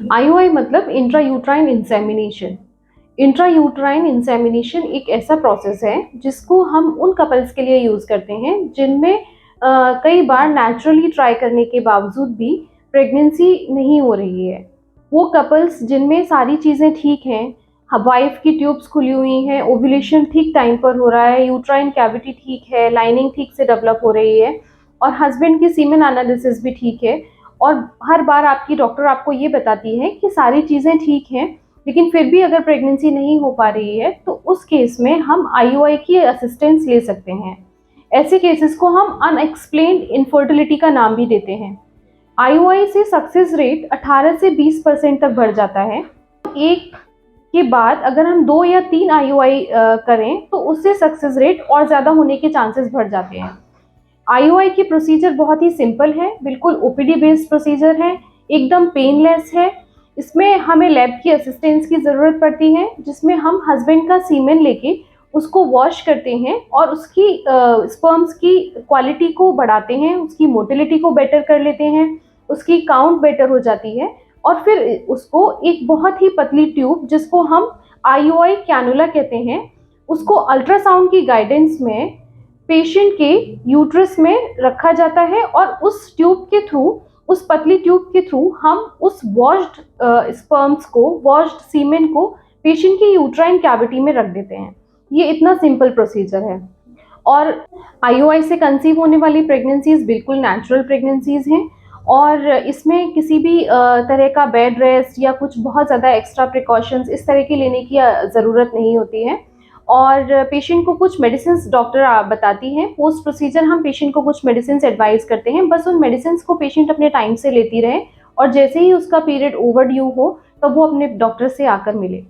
IUI मतलब intra uterine insemination. Intra uterine insemination एक ऐसा प्रोसेस है जिसको हम उन कपल्स के लिए यूज करते हैं जिनमें कई बार नेचुरली ट्राई करने के बावजूद भी प्रेगनेंसी नहीं हो रही है। वो कपल्स जिनमें सारी चीज़ें ठीक हैं, वाइफ की ट्यूब्स खुली हुई हैं, ओव्यूलेशन ठीक टाइम पर हो रहा है, यूट्राइन कैविटी ठीक है, लाइनिंग ठीक से डेवलप हो रही है और हस्बैंड की सीमेन एनालिसिस भी ठीक है, और हर बार आपकी डॉक्टर आपको ये बताती है कि सारी चीज़ें ठीक हैं, लेकिन फिर भी अगर प्रेगनेंसी नहीं हो पा रही है तो उस केस में हम आईयूआई की असिस्टेंस ले सकते हैं। ऐसे केसेस को हम अनएक्सप्लेन्ड इनफर्टिलिटी का नाम भी देते हैं। आईयूआई से सक्सेस रेट 18 से 20% तक बढ़ जाता है। एक के बाद अगर हम 2 या 3 आईयूआई करें तो उससे सक्सेस रेट और ज़्यादा होने के चांसेस बढ़ जाते हैं। आईयूआई की प्रोसीजर बहुत ही सिंपल है, बिल्कुल ओपीडी बेस्ड प्रोसीजर है, एकदम पेनलेस है। इसमें हमें लैब की असिस्टेंस की ज़रूरत पड़ती है, जिसमें हम हस्बैंड का सीमेन लेके उसको वॉश करते हैं और उसकी स्पर्म्स की क्वालिटी को बढ़ाते हैं, उसकी मोटिलिटी को बेटर कर लेते हैं, उसकी काउंट बेटर हो जाती है और फिर उसको एक बहुत ही पतली ट्यूब जिसको हम आईयूआई कैनुला कहते हैं, उसको अल्ट्रासाउंड की गाइडेंस में पेशेंट के यूट्रस में रखा जाता है और उस ट्यूब के थ्रू, उस पतली ट्यूब के थ्रू हम उस वॉश्ड स्पर्म्स को, वॉश्ड सीमेन को पेशेंट की यूट्राइन कैविटी में रख देते हैं। ये इतना सिंपल प्रोसीजर है। और आईयूआई से कंसीव होने वाली प्रेगनेंसीज बिल्कुल नेचुरल प्रेगनेंसीज हैं और इसमें किसी भी तरह का बेड रेस्ट या कुछ बहुत ज़्यादा एक्स्ट्रा प्रिकॉशंस इस तरह की लेने की ज़रूरत नहीं होती है। और पेशेंट को कुछ मेडिसिन डॉक्टर बताती हैं। पोस्ट प्रोसीजर हम पेशेंट को कुछ मेडिसिन एडवाइस करते हैं, बस उन मेडिसिन को पेशेंट अपने टाइम से लेती रहे और जैसे ही उसका पीरियड ओवर ड्यू हो तो वो अपने डॉक्टर से आकर मिले।